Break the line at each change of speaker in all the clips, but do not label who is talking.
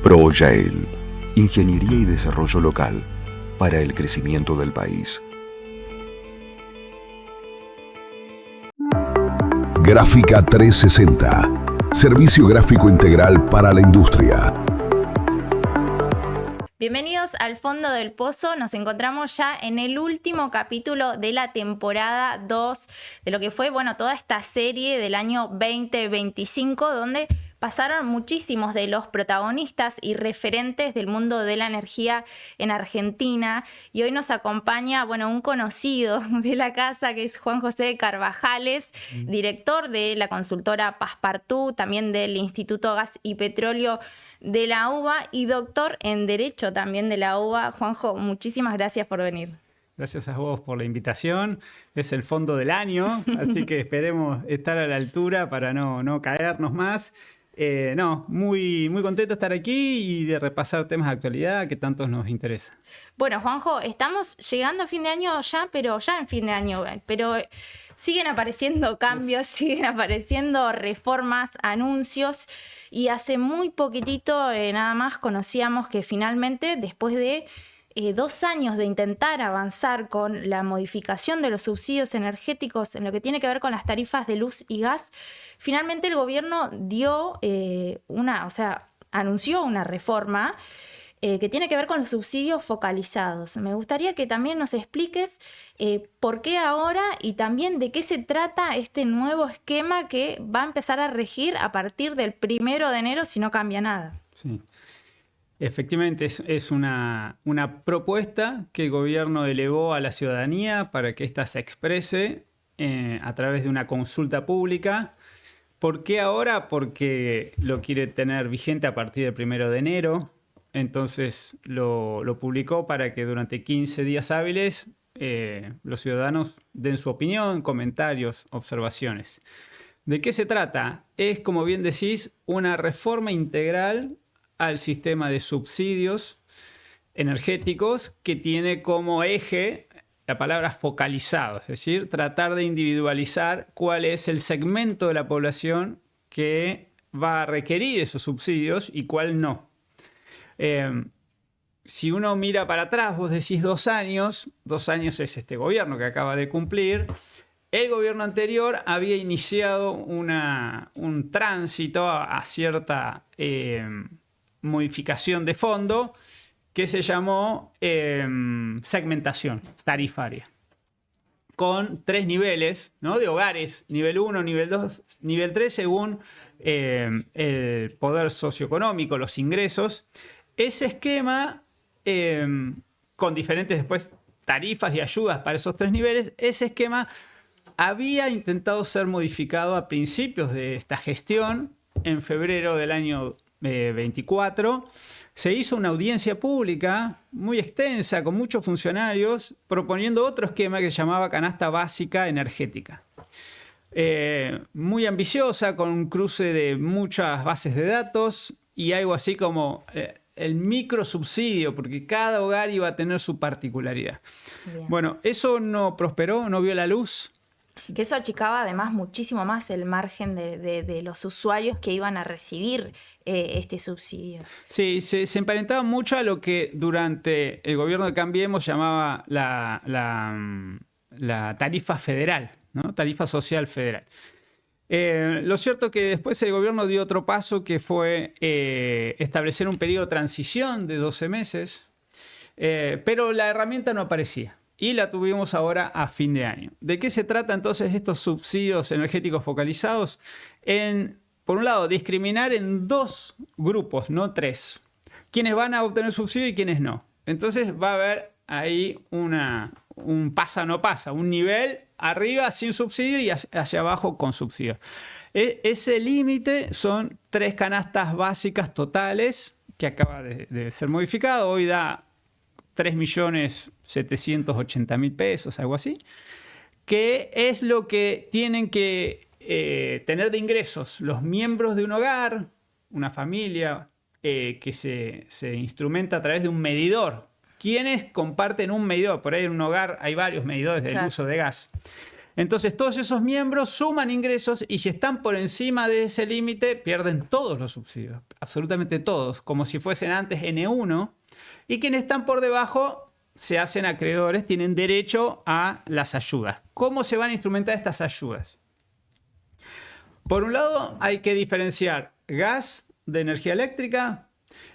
ProYael, Ingeniería y Desarrollo Local para el crecimiento del país.
Gráfica 360, servicio gráfico integral para la industria.
Bienvenidos al Fondo del Pozo. Nos encontramos ya en el último capítulo de la temporada 2 de lo que fue, toda esta serie del año 2025, donde pasaron muchísimos de los protagonistas y referentes del mundo de la energía en Argentina. Y hoy nos acompaña, un conocido de la casa, que es Juan José Carvajales, director de la consultora Passepartout, también del Instituto Gas y Petróleo de la UBA y doctor en Derecho también de la UBA. Juanjo, muchísimas gracias por venir.
Gracias a vos por la invitación. Es el fondo del año, así que esperemos estar a la altura para no caernos más. Muy, muy contento de estar aquí y de repasar temas de actualidad que tanto nos interesa.
Bueno, Juanjo, estamos llegando a fin de año ya, pero siguen apareciendo cambios, siguen apareciendo reformas, anuncios, y hace muy poquitito nada más conocíamos que finalmente, después de 2 años de intentar avanzar con la modificación de los subsidios energéticos en lo que tiene que ver con las tarifas de luz y gas, finalmente el gobierno anunció una reforma que tiene que ver con los subsidios focalizados. Me gustaría que también nos expliques por qué ahora y también de qué se trata este nuevo esquema que va a empezar a regir a partir del 1 de enero si no cambia nada.
Sí. Efectivamente, es una propuesta que el gobierno elevó a la ciudadanía para que ésta se exprese a través de una consulta pública. ¿Por qué ahora? Porque lo quiere tener vigente a partir del 1 de enero. Entonces lo publicó para que durante 15 días hábiles los ciudadanos den su opinión, comentarios, observaciones. ¿De qué se trata? Es, como bien decís, una reforma integral al sistema de subsidios energéticos que tiene como eje la palabra focalizado, es decir, tratar de individualizar cuál es el segmento de la población que va a requerir esos subsidios y cuál no. Si uno mira para atrás, vos decís 2 años es este gobierno que acaba de cumplir. El gobierno anterior había iniciado un tránsito a cierta modificación de fondo que se llamó segmentación tarifaria, con 3 niveles, ¿no?, de hogares, nivel 1, nivel 2, nivel 3, según el poder socioeconómico, los ingresos. Ese esquema, con diferentes después tarifas y ayudas para esos 3 niveles, ese esquema había intentado ser modificado a principios de esta gestión. En febrero del año 24 se hizo una audiencia pública muy extensa con muchos funcionarios proponiendo otro esquema que se llamaba canasta básica energética. Muy ambiciosa, con un cruce de muchas bases de datos y algo así como el microsubsidio, porque cada hogar iba a tener su particularidad. Bien. Bueno, eso no prosperó, no vio la luz.
Que eso achicaba además muchísimo más el margen de los usuarios que iban a recibir este subsidio.
Sí, se emparentaba mucho a lo que durante el gobierno de Cambiemos llamaba la tarifa federal, ¿no? Tarifa social federal. Lo cierto es que después el gobierno dio otro paso, que fue establecer un periodo de transición de 12 meses, pero la herramienta no aparecía. Y la tuvimos ahora a fin de año. ¿De qué se trata entonces estos subsidios energéticos focalizados? Por un lado, discriminar en 2 grupos, no 3. Quienes van a obtener subsidio y quienes no. Entonces va a haber ahí un pasa no pasa, un nivel arriba sin subsidio y hacia abajo con subsidio. Ese límite son 3 canastas básicas totales que acaba de ser modificado. Hoy da 3.780.000 pesos, algo así, que es lo que tienen que tener de ingresos los miembros de un hogar, una familia, que se instrumenta a través de un medidor. ¿Quiénes comparten un medidor? Por ahí en un hogar hay varios medidores del uso de gas. Entonces todos esos miembros suman ingresos y si están por encima de ese límite pierden todos los subsidios, absolutamente todos, como si fuesen antes N1. Y quienes están por debajo se hacen acreedores, tienen derecho a las ayudas. ¿Cómo se van a instrumentar estas ayudas? Por un lado hay que diferenciar gas de energía eléctrica.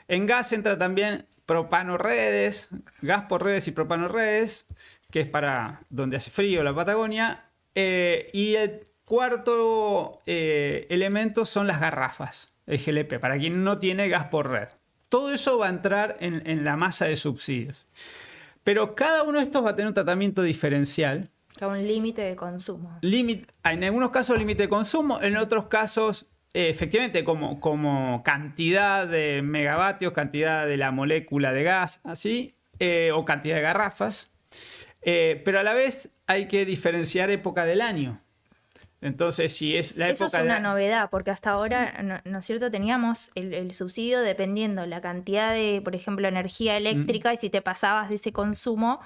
En gas entra también propano-redes, gas por redes y propano-redes, que es para donde hace frío, la Patagonia. Y el cuarto elemento son las garrafas, el GLP, para quien no tiene gas por red. Todo eso va a entrar en la masa de subsidios. Pero cada uno de estos va a tener un tratamiento diferencial.
Un límite de consumo.
En algunos casos límite de consumo, en otros casos efectivamente como cantidad de megavatios, cantidad de la molécula de gas, así, o cantidad de garrafas. Pero a la vez hay que diferenciar época del año. Entonces, si es la época...
Eso es una novedad, porque hasta ahora, ¿no es cierto? Teníamos el subsidio dependiendo la cantidad de, por ejemplo, energía eléctrica y si te pasabas de ese consumo,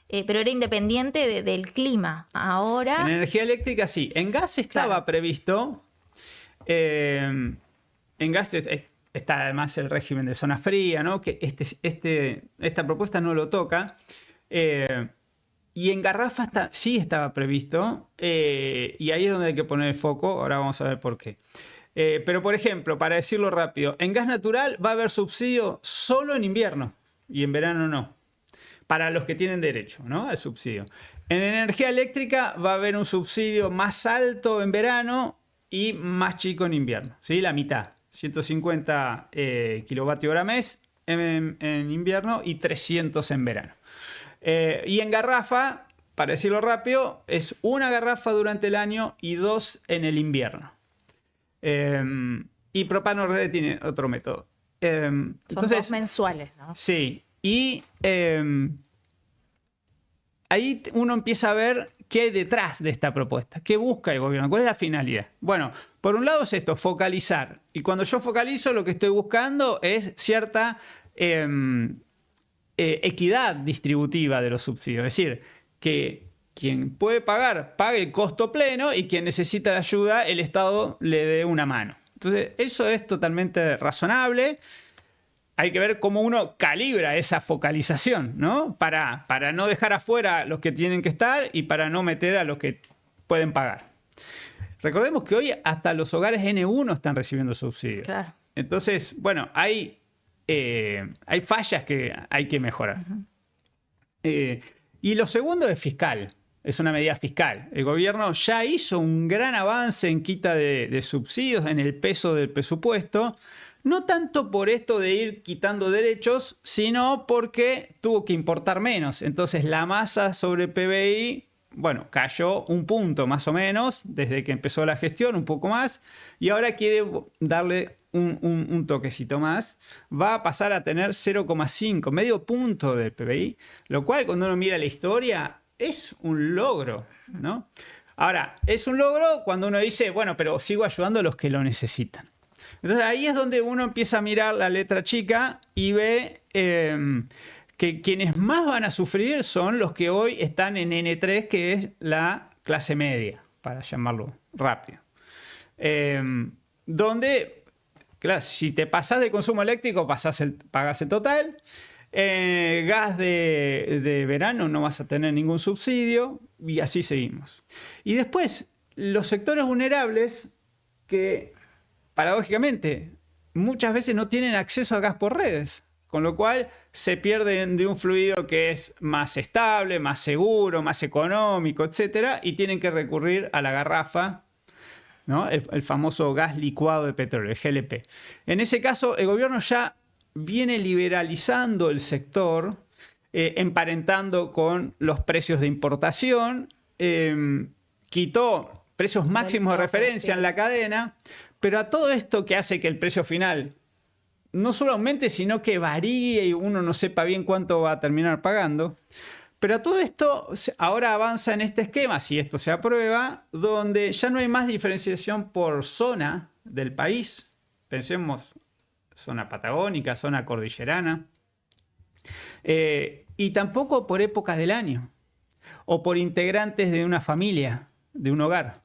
pero era independiente del clima. Ahora...
En energía eléctrica sí. En gas estaba previsto... en gas está además el régimen de zona fría, ¿no? Que esta propuesta no lo toca. Y en garrafa sí estaba previsto, y ahí es donde hay que poner el foco. Ahora vamos a ver por qué. Pero, por ejemplo, para decirlo rápido, en gas natural va a haber subsidio solo en invierno y en verano no, para los que tienen derecho, ¿no?, al subsidio. En energía eléctrica va a haber un subsidio más alto en verano y más chico en invierno, ¿sí? La mitad, 150 kilovatios hora mes en invierno y 300 en verano. Y en garrafa, para decirlo rápido, es una garrafa durante el año y 2 en el invierno. Y propano red tiene otro método.
Son
Entonces,
2 mensuales, ¿no?
Sí. Y ahí uno empieza a ver qué hay detrás de esta propuesta. ¿Qué busca el gobierno? ¿Cuál es la finalidad? Bueno, por un lado es esto, focalizar. Y cuando yo focalizo, lo que estoy buscando es cierta... equidad distributiva de los subsidios, es decir, que quien puede pagar pague el costo pleno y quien necesita la ayuda el Estado le dé una mano. Entonces eso es totalmente razonable. Hay que ver cómo uno calibra esa focalización, ¿no? Para no dejar afuera a los que tienen que estar y para no meter a los que pueden pagar. Recordemos que hoy hasta los hogares N1 están recibiendo subsidios.
Claro.
Entonces, bueno, hay fallas que hay que mejorar. Y lo segundo es fiscal. Es una medida fiscal. El gobierno ya hizo un gran avance en quita de subsidios en el peso del presupuesto. No tanto por esto de ir quitando derechos, sino porque tuvo que importar menos. Entonces la masa sobre PBI, bueno, cayó 1 punto más o menos desde que empezó la gestión, un poco más. Y ahora quiere darle un toquecito más, va a pasar a tener 0,5, medio punto del PBI, lo cual cuando uno mira la historia es un logro, ¿no? Ahora, es un logro cuando uno dice, bueno, pero sigo ayudando a los que lo necesitan. Entonces ahí es donde uno empieza a mirar la letra chica y ve que quienes más van a sufrir son los que hoy están en N3, que es la clase media, para llamarlo rápido. Donde... Claro, si te pasás de consumo eléctrico, pagás el total. Gas de verano no vas a tener ningún subsidio y así seguimos. Y después, los sectores vulnerables que, paradójicamente, muchas veces no tienen acceso a gas por redes, con lo cual se pierden de un fluido que es más estable, más seguro, más económico, etc. Y tienen que recurrir a la garrafa, ¿no? El famoso gas licuado de petróleo, el GLP. En ese caso, el gobierno ya viene liberalizando el sector, emparentando con los precios de importación, quitó precios máximos de referencia en la cadena, pero a todo esto que hace que el precio final no solo aumente, sino que varíe y uno no sepa bien cuánto va a terminar pagando. Pero a todo esto ahora avanza en este esquema, si esto se aprueba, donde ya no hay más diferenciación por zona del país. Pensemos zona patagónica, zona cordillerana. Y tampoco por época del año o por integrantes de una familia. de un hogar.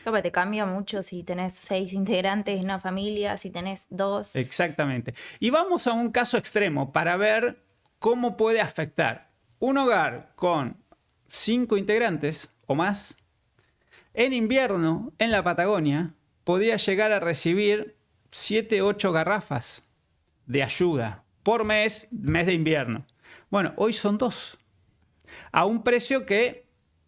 Pero te cambia mucho si tenés 6 integrantes en una familia, si tenés 2.
Exactamente. Y vamos a un caso extremo para ver cómo puede afectar un hogar con 5 integrantes o más. En invierno, en la Patagonia, podía llegar a recibir 7, 8 garrafas de ayuda por mes de invierno. Bueno, hoy son 2. A un precio que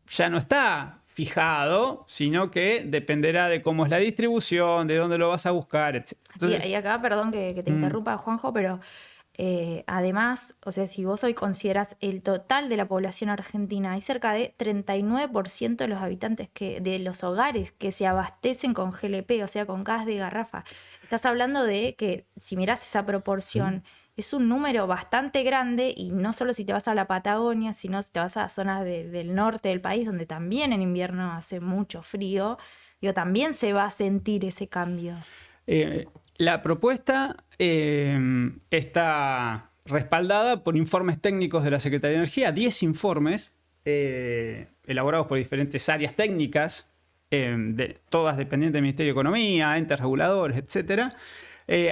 ya no está fijado, sino que dependerá de cómo es la distribución, de dónde lo vas a buscar, etc. Entonces,
Y acá, perdón que te interrumpa, Juanjo, pero además, o sea, si vos hoy considerás el total de la población argentina, hay cerca de 39% de los habitantes de los hogares que se abastecen con GLP, o sea, con gas de garrafa. Estás hablando de que, si mirás esa proporción, es un número bastante grande, y no solo si te vas a la Patagonia, sino si te vas a zonas del norte del país, donde también en invierno hace mucho frío, digo, también se va a sentir ese cambio.
La propuesta está respaldada por informes técnicos de la Secretaría de Energía, 10 informes elaborados por diferentes áreas técnicas, todas dependientes del Ministerio de Economía, entes reguladores, etc.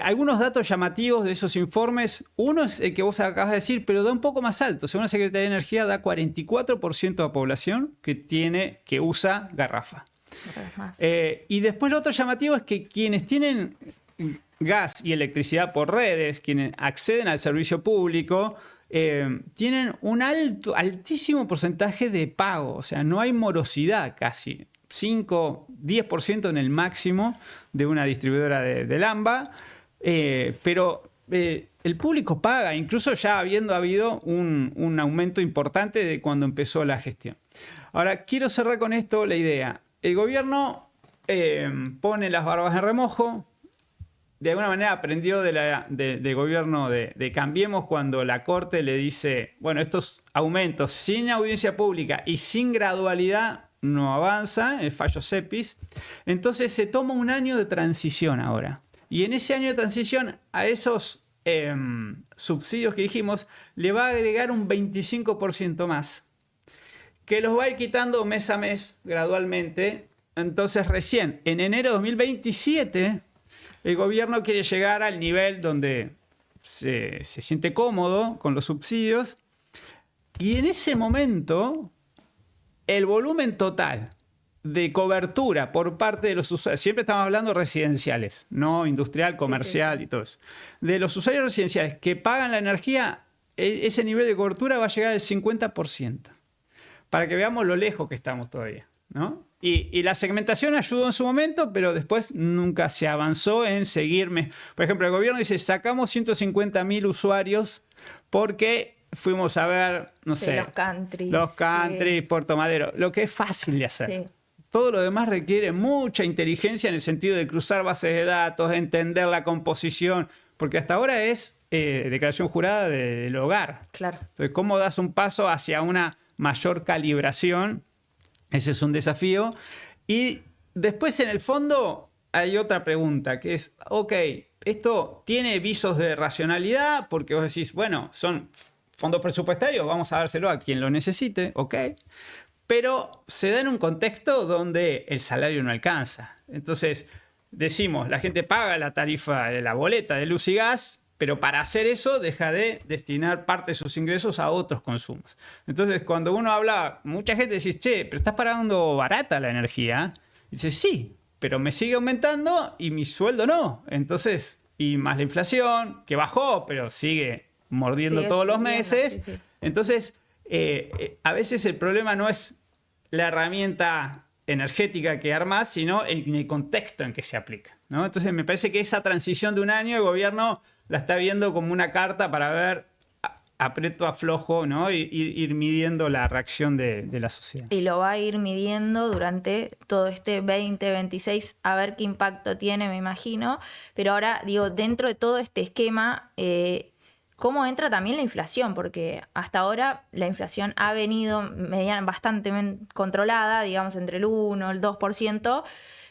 Algunos datos llamativos de esos informes, uno es el que vos acabas de decir, pero da un poco más alto. Según la Secretaría de Energía, da 44% de la población que usa garrafa. Y después lo otro llamativo es que quienes tienen gas y electricidad por redes, quienes acceden al servicio público, tienen un altísimo porcentaje de pago. O sea, no hay morosidad casi. 5, 10% en el máximo de una distribuidora del AMBA. Pero el público paga, incluso ya habiendo habido un aumento importante de cuando empezó la gestión. Ahora, quiero cerrar con esto la idea. El gobierno pone las barbas en remojo. De alguna manera aprendió del gobierno de Cambiemos cuando la Corte le dice, bueno, estos aumentos sin audiencia pública y sin gradualidad no avanzan, el fallo CEPIS. Entonces se toma un año de transición ahora. Y en ese año de transición a esos subsidios que dijimos le va a agregar un 25% más, que los va a ir quitando mes a mes gradualmente. Entonces recién en enero de 2027 el gobierno quiere llegar al nivel donde se siente cómodo con los subsidios, y en ese momento el volumen total de cobertura por parte de los usuarios, siempre estamos hablando residenciales, no industrial, comercial y todo eso, de los usuarios residenciales que pagan la energía, ese nivel de cobertura va a llegar al 50%, para que veamos lo lejos que estamos todavía, ¿no? Y la segmentación ayudó en su momento, pero después nunca se avanzó en seguirme. Por ejemplo, el gobierno dice, sacamos 150.000 usuarios porque fuimos a ver, no sé, los country, Puerto Madero, lo que es fácil de hacer. Sí. Todo lo demás requiere mucha inteligencia en el sentido de cruzar bases de datos, entender la composición, porque hasta ahora es declaración jurada del hogar.
Claro.
Entonces, ¿cómo das un paso hacia una mayor calibración? Ese es un desafío. Y después, en el fondo, hay otra pregunta, que es, ok, esto tiene visos de racionalidad, porque vos decís, bueno, son fondos presupuestarios, vamos a dárselo a quien lo necesite, ok. Pero se da en un contexto donde el salario no alcanza. Entonces, decimos, la gente paga la tarifa de la boleta de luz y gas, pero para hacer eso deja de destinar parte de sus ingresos a otros consumos. Entonces, cuando uno habla, mucha gente dice, che, pero estás pagando barata la energía. Dice, sí, pero me sigue aumentando y mi sueldo no. Entonces, y más la inflación, que bajó, pero sigue mordiendo todos los meses. Sí. Entonces, a veces el problema no es la herramienta energética que armas, sino en el contexto en que se aplica, ¿no? Entonces, me parece que esa transición de un año, el gobierno la está viendo como una carta para ver aprieto, aflojo, ¿no? Y ir midiendo la reacción de la sociedad.
Y lo va a ir midiendo durante todo este 2026, a ver qué impacto tiene, me imagino. Pero ahora, digo, dentro de todo este esquema, ¿cómo entra también la inflación? Porque hasta ahora la inflación ha venido bastante controlada, digamos, entre el 1, el 2%,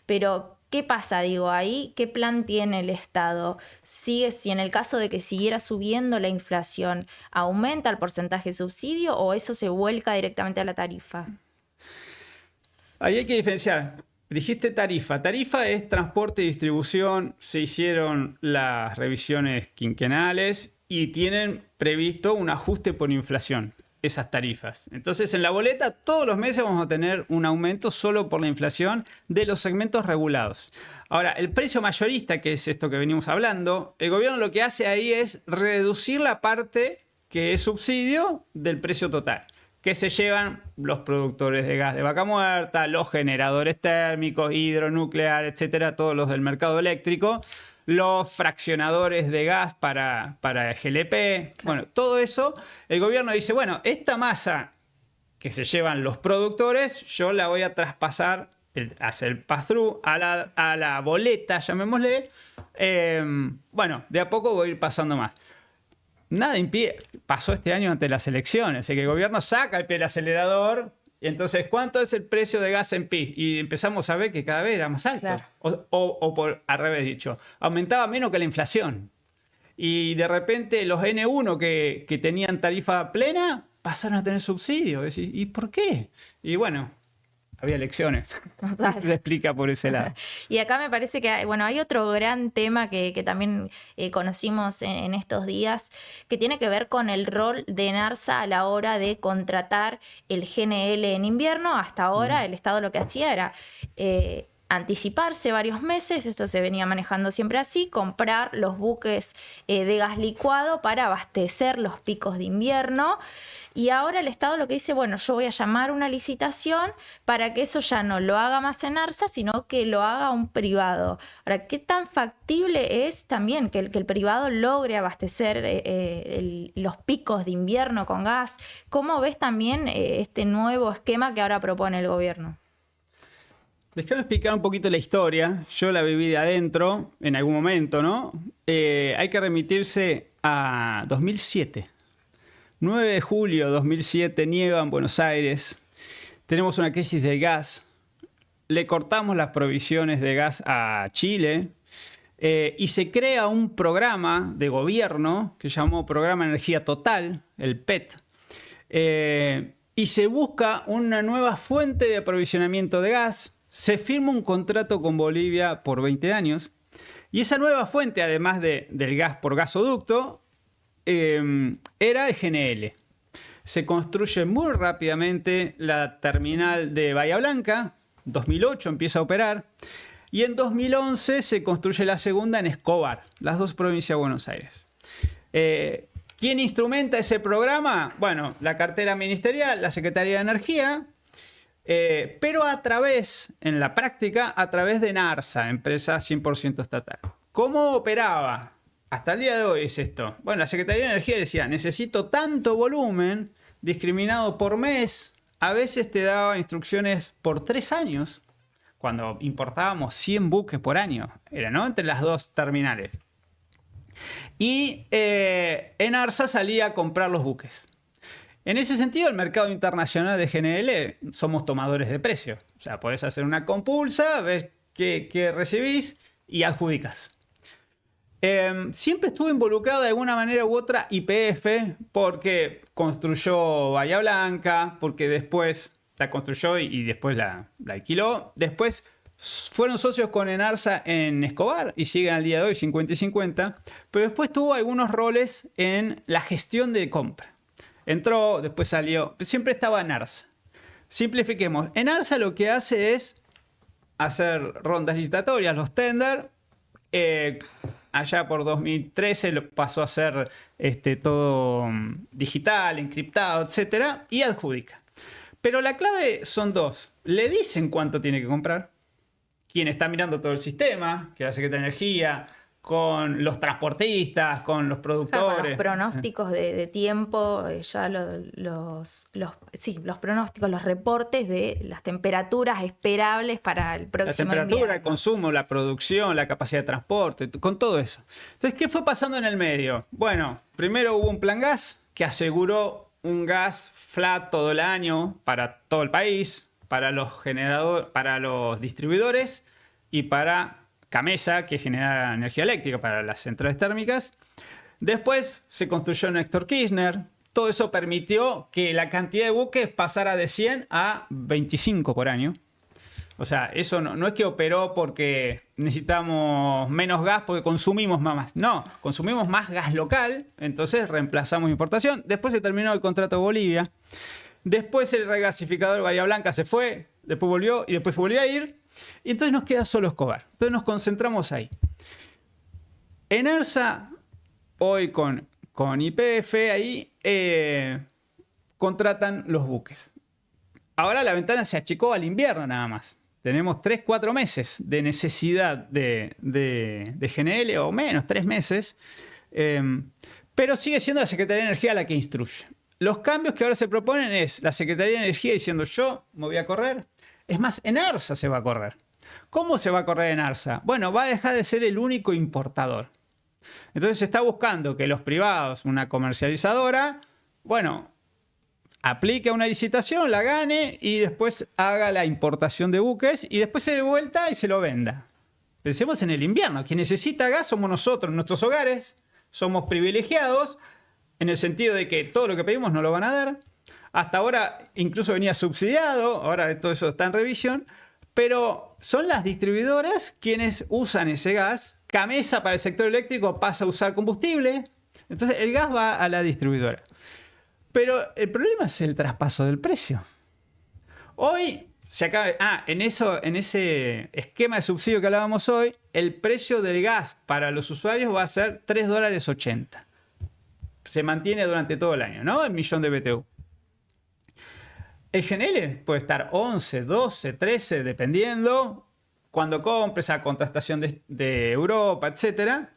pero ¿qué pasa, digo, ahí? ¿Qué plan tiene el Estado? Si en el caso de que siguiera subiendo la inflación, ¿aumenta el porcentaje de subsidio o eso se vuelca directamente a la tarifa?
Ahí hay que diferenciar. Dijiste tarifa. Tarifa es transporte y distribución. Se hicieron las revisiones quinquenales y tienen previsto un ajuste por inflación, esas tarifas. Entonces, en la boleta todos los meses vamos a tener un aumento solo por la inflación de los segmentos regulados. Ahora, el precio mayorista, que es esto que venimos hablando, el gobierno lo que hace ahí es reducir la parte que es subsidio del precio total, que se llevan los productores de gas de vaca muerta, los generadores térmicos, hidronuclear, etcétera, todos los del mercado eléctrico, los fraccionadores de gas para GLP. Bueno, todo eso, el gobierno dice, bueno, esta masa que se llevan los productores, yo la voy a traspasar, hacer el pass-through a la boleta, llamémosle. Bueno, de a poco voy a ir pasando más. Nada impide, pasó este año ante las elecciones, así que el gobierno saca el pie del acelerador y entonces, ¿cuánto es el precio de gas en PIB? Y empezamos a ver que cada vez era más alto.
Claro.
O por al revés dicho, aumentaba menos que la inflación. Y de repente los N1 que tenían tarifa plena pasaron a tener subsidio. ¿Y por qué? Y bueno, había elecciones.
Total.
Se explica por ese lado.
Y acá me parece que hay otro gran tema que también conocimos en estos días, que tiene que ver con el rol de ENARSA a la hora de contratar el GNL en invierno. Hasta ahora el Estado lo que hacía era anticiparse varios meses, esto se venía manejando siempre así, comprar los buques de gas licuado para abastecer los picos de invierno. Y ahora el Estado lo que dice, bueno, yo voy a llamar una licitación para que eso ya no lo haga más ENARSA, sino que lo haga un privado. Ahora, ¿qué tan factible es también que el privado logre abastecer los picos de invierno con gas? ¿Cómo ves también este nuevo esquema que ahora propone el gobierno?
Déjame explicar un poquito la historia. Yo la viví de adentro en algún momento, ¿no? Hay que remitirse a 2007. 9 de julio de 2007, nieva en Buenos Aires. Tenemos una crisis de gas. Le cortamos las provisiones de gas a Chile. Y se crea un programa de gobierno que se llamó Programa Energía Total, el PET. Y se busca una nueva fuente de aprovisionamiento de gas. Se firma un contrato con Bolivia por 20 años. Y esa nueva fuente, además del gas por gasoducto, era el GNL. Se construye muy rápidamente la terminal de Bahía Blanca. 2008 empieza a operar. Y en 2011 se construye la segunda en Escobar, las dos provincias de Buenos Aires. ¿Quién instrumenta ese programa? Bueno, la cartera ministerial, la Secretaría de Energía, pero en la práctica, a través de ENARSA, empresa 100% estatal. ¿Cómo operaba? Hasta el día de hoy es esto. Bueno, la Secretaría de Energía decía, necesito tanto volumen discriminado por mes. A veces te daba instrucciones por 3 años, cuando importábamos 100 buques por año. Era, ¿no? Entre las dos terminales. Y ENARSA salía a comprar los buques. En ese sentido, el mercado internacional de GNL somos tomadores de precio. O sea, podés hacer una compulsa, ves qué recibís y adjudicas. Siempre estuvo involucrado de alguna manera u otra YPF, porque construyó Bahía Blanca, porque después la construyó y después la alquiló. Después fueron socios con ENARSA en Escobar y siguen al día de hoy 50 y 50. Pero después tuvo algunos roles en la gestión de compra. Entró, después salió. Siempre estaba ENARSA. Simplifiquemos. ENARSA lo que hace es hacer rondas licitatorias, los tender. Allá por 2013 lo pasó a ser todo digital, encriptado, etc. Y adjudica. Pero la clave son dos. Le dicen cuánto tiene que comprar. Quien está mirando todo el sistema, que es la Secretaría de Energía, con los transportistas, con los productores.
Con los pronósticos de tiempo, ya los pronósticos, los reportes de las temperaturas esperables para el próximo invierno. La temperatura,
el consumo, la producción, la capacidad de transporte, con todo eso. Entonces, ¿qué fue pasando en el medio? Bueno, primero hubo un plan gas que aseguró un gas flat todo el año para todo el país, para los generadores, para los distribuidores y para Camesa, que genera energía eléctrica para las centrales térmicas. Después se construyó Néstor Kirchner. Todo eso permitió que la cantidad de buques pasara de 100 a 25 por año. O sea, eso no es que operó porque necesitamos menos gas porque consumimos más. No, consumimos más gas local, entonces reemplazamos importación. Después se terminó el contrato de Bolivia. Después el regasificador Bahía Blanca se fue, después volvió y después se volvió a ir. Y entonces nos queda solo Escobar. Entonces nos concentramos ahí. Enersa, hoy con YPF, ahí contratan los buques. Ahora la ventana se achicó al invierno nada más. Tenemos 3-4 meses de necesidad de GNL o menos, 3 meses. Pero sigue siendo la Secretaría de Energía la que instruye. Los cambios que ahora se proponen es la Secretaría de Energía diciendo yo me voy a correr. Es más, Enarsa se va a correr. ¿Cómo se va a correr Enarsa? Bueno, va a dejar de ser el único importador. Entonces se está buscando que los privados, una comercializadora, bueno, aplique a una licitación, la gane y después haga la importación de buques y después se dé vuelta y se lo venda. Pensemos en el invierno. Quien necesita gas somos nosotros en nuestros hogares. Somos privilegiados en el sentido de que todo lo que pedimos nos lo van a dar. Hasta ahora incluso venía subsidiado, ahora todo eso está en revisión, pero son las distribuidoras quienes usan ese gas. Camesa para el sector eléctrico pasa a usar combustible, entonces el gas va a la distribuidora. Pero el problema es el traspaso del precio. Hoy se acaba, en ese esquema de subsidio que hablábamos hoy, el precio del gas para los usuarios va a ser $3.80. Se mantiene durante todo el año, ¿no? El millón de BTU. El GNL puede estar 11, 12, 13, dependiendo cuando compres a contratación de Europa, etc.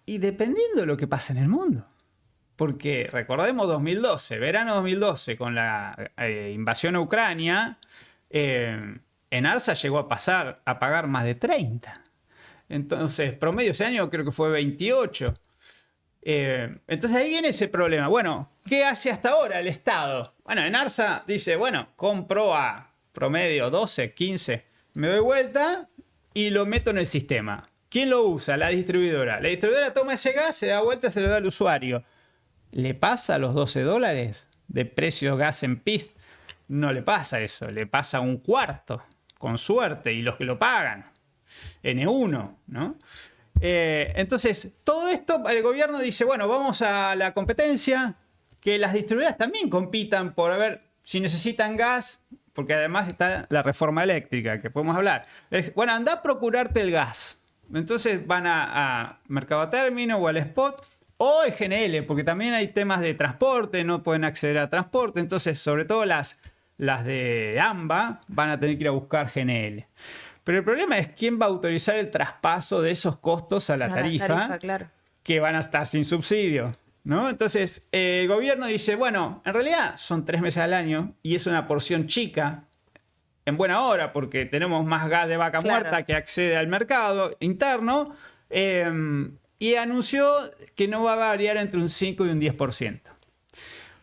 Y dependiendo de lo que pasa en el mundo. Porque recordemos 2012, verano 2012, con la invasión a Ucrania, Enarsa llegó a pagar más de 30. Entonces, promedio ese año creo que fue 28. Entonces ahí viene ese problema. Bueno, ¿qué hace hasta ahora el Estado? Bueno, Enarsa dice, bueno, compro a promedio 12, 15, me doy vuelta y lo meto en el sistema. ¿Quién lo usa? La distribuidora. La distribuidora toma ese gas, se da vuelta, se lo da al usuario. ¿Le pasa los $12 de precio gas en PIST? No le pasa eso, le pasa un cuarto, con suerte, y los que lo pagan, N1, ¿no? Entonces, todo esto, el gobierno dice, bueno, vamos a la competencia, que las distribuidoras también compitan por ver si necesitan gas, porque además está la reforma eléctrica, que podemos hablar. Bueno, anda a procurarte el gas. Entonces van a mercado a término o al spot, o el GNL, porque también hay temas de transporte, no pueden acceder a transporte, entonces sobre todo las de AMBA van a tener que ir a buscar GNL. Pero el problema es quién va a autorizar el traspaso de esos costos a la tarifa,
claro,
que van a estar sin subsidio, ¿no? Entonces el gobierno dice, bueno, en realidad son 3 meses al año y es una porción chica, en buena hora, porque tenemos más gas de vaca muerta que accede al mercado interno, y anunció que no va a variar entre un 5 y un 10%.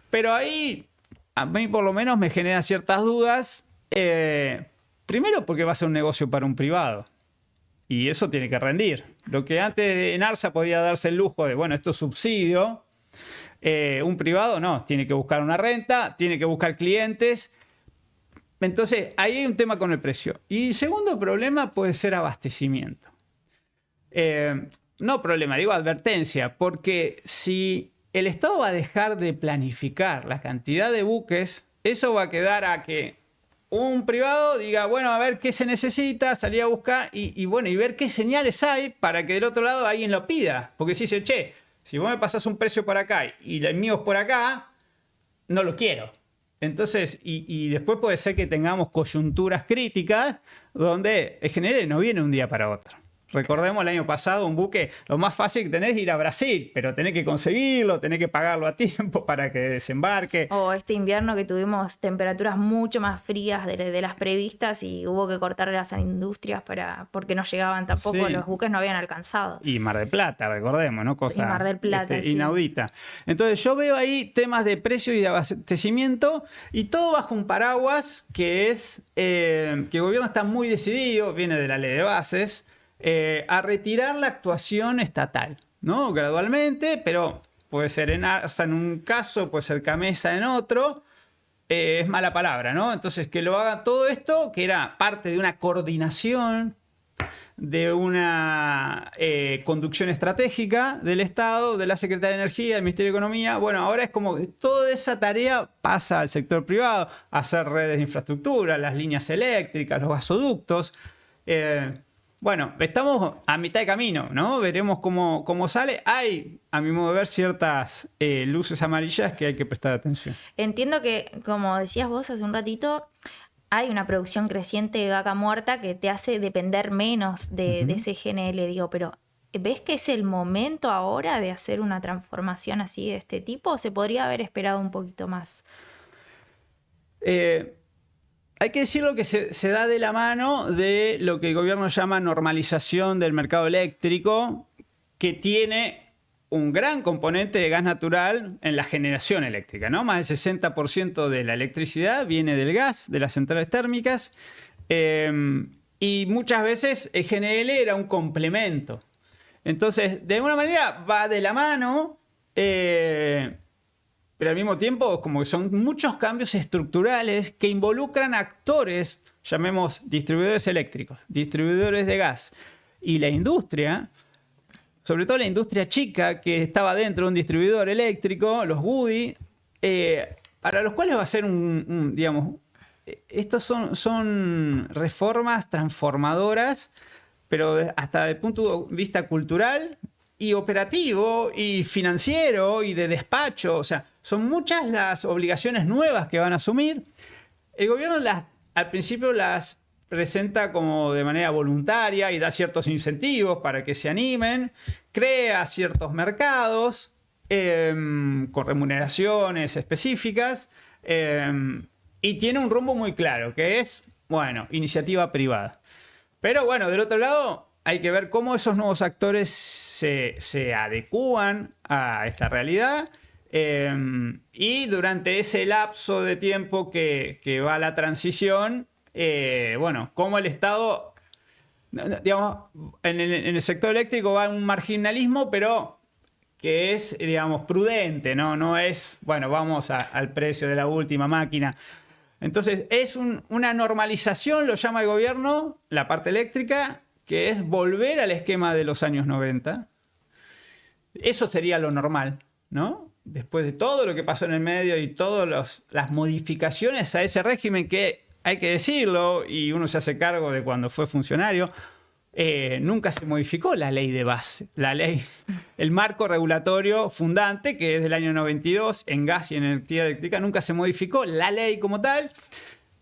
Pero ahí, a mí por lo menos me genera ciertas dudas. Primero porque va a ser un negocio para un privado. Y eso tiene que rendir. Lo que antes en Enarsa podía darse el lujo de, bueno, esto es subsidio. Un privado no, tiene que buscar una renta, tiene que buscar clientes. Entonces, ahí hay un tema con el precio. Y el segundo problema puede ser abastecimiento. No problema, digo advertencia, porque si el Estado va a dejar de planificar la cantidad de buques, eso va a quedar a que un privado diga, bueno, a ver qué se necesita, salir a buscar y ver qué señales hay para que del otro lado alguien lo pida. Porque si dice, che, si vos me pasás un precio por acá y el mío es por acá, no lo quiero. Entonces, y después puede ser que tengamos coyunturas críticas donde el GNL no viene un día para otro. Recordemos el año pasado un buque, lo más fácil que tenés es ir a Brasil, pero tenés que conseguirlo, tenés que pagarlo a tiempo para que desembarque.
O este invierno que tuvimos temperaturas mucho más frías de las previstas y hubo que cortar las industrias porque no llegaban tampoco,
Sí.
Los buques no habían alcanzado.
Y Mar del Plata, recordemos, ¿no? Costa
Y Mar del Plata, sí.
inaudita. Entonces yo veo ahí temas de precio y de abastecimiento y todo bajo un paraguas que es que el gobierno está muy decidido, viene de la ley de bases, a retirar la actuación estatal, ¿no? Gradualmente, pero puede ser en un caso, puede ser Camesa en otro, es mala palabra, ¿no? Entonces, que lo haga todo esto, que era parte de una coordinación, de una conducción estratégica del Estado, de la Secretaría de Energía, del Ministerio de Economía. Bueno, ahora es como que toda esa tarea pasa al sector privado, a hacer redes de infraestructura, las líneas eléctricas, los gasoductos. Bueno, estamos a mitad de camino, ¿no? Veremos cómo sale. Hay, a mi modo de ver, ciertas luces amarillas que hay que prestar atención.
Entiendo que, como decías vos hace un ratito, hay una producción creciente de vaca muerta que te hace depender menos de ese GNL, digo, pero ¿ves que es el momento ahora de hacer una transformación así de este tipo o se podría haber esperado un poquito más?
Hay que decirlo que se da de la mano de lo que el gobierno llama normalización del mercado eléctrico, que tiene un gran componente de gas natural en la generación eléctrica, ¿no? Más del 60% de la electricidad viene del gas, de las centrales térmicas, y muchas veces el GNL era un complemento. Entonces, de alguna manera va de la mano, pero al mismo tiempo como que son muchos cambios estructurales que involucran actores, llamemos distribuidores eléctricos, distribuidores de gas, y la industria, sobre todo la industria chica que estaba dentro de un distribuidor eléctrico, los GUDI, para los cuales va a ser digamos, estos son reformas transformadoras, pero hasta el punto de vista cultural y operativo y financiero y de despacho. O sea, son muchas las obligaciones nuevas que van a asumir. El gobierno al principio las presenta como de manera voluntaria y da ciertos incentivos para que se animen, crea ciertos mercados con remuneraciones específicas y tiene un rumbo muy claro, que es, bueno, iniciativa privada. Pero bueno, del otro lado hay que ver cómo esos nuevos actores se adecúan a esta realidad y durante ese lapso de tiempo que va la transición, bueno, cómo el Estado, digamos, en el sector eléctrico va un marginalismo, pero que es, digamos, prudente, ¿no? No es, bueno, vamos al precio de la última máquina. Entonces, es una normalización, lo llama el gobierno, la parte eléctrica, que es volver al esquema de los años 90. Eso sería lo normal, ¿no? Después de todo lo que pasó en el medio y todas las modificaciones a ese régimen que, hay que decirlo, y uno se hace cargo de cuando fue funcionario, nunca se modificó la ley de base, el marco regulatorio fundante, que es del año 92, en gas y en energía eléctrica, nunca se modificó la ley como tal,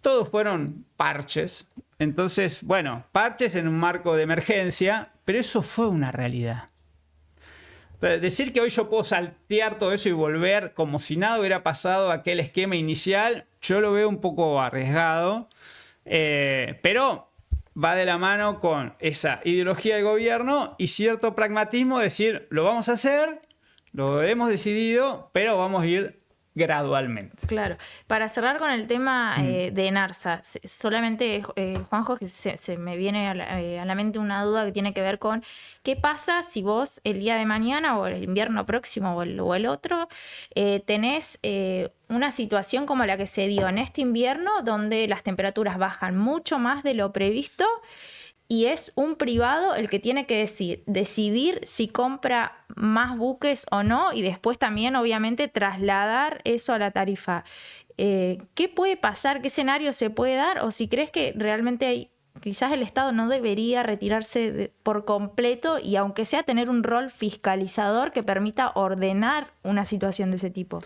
todos fueron parches. Entonces, bueno, parches en un marco de emergencia, pero eso fue una realidad. Entonces, decir que hoy yo puedo saltear todo eso y volver como si nada hubiera pasado a aquel esquema inicial, yo lo veo un poco arriesgado, pero va de la mano con esa ideología del gobierno y cierto pragmatismo, decir, lo vamos a hacer, lo hemos decidido, pero vamos a ir gradualmente.
Claro. Para cerrar con el tema de Enarsa, solamente, Juanjo, que se me viene a la mente una duda que tiene que ver con qué pasa si vos el día de mañana o el invierno próximo o el otro tenés una situación como la que se dio en este invierno, donde las temperaturas bajan mucho más de lo previsto y es un privado el que tiene que decidir si compra más buques o no y después también obviamente trasladar eso a la tarifa. ¿Qué puede pasar? ¿Qué escenario se puede dar? O si crees que realmente quizás el Estado no debería retirarse por completo y aunque sea tener un rol fiscalizador que permita ordenar una situación de ese tipo.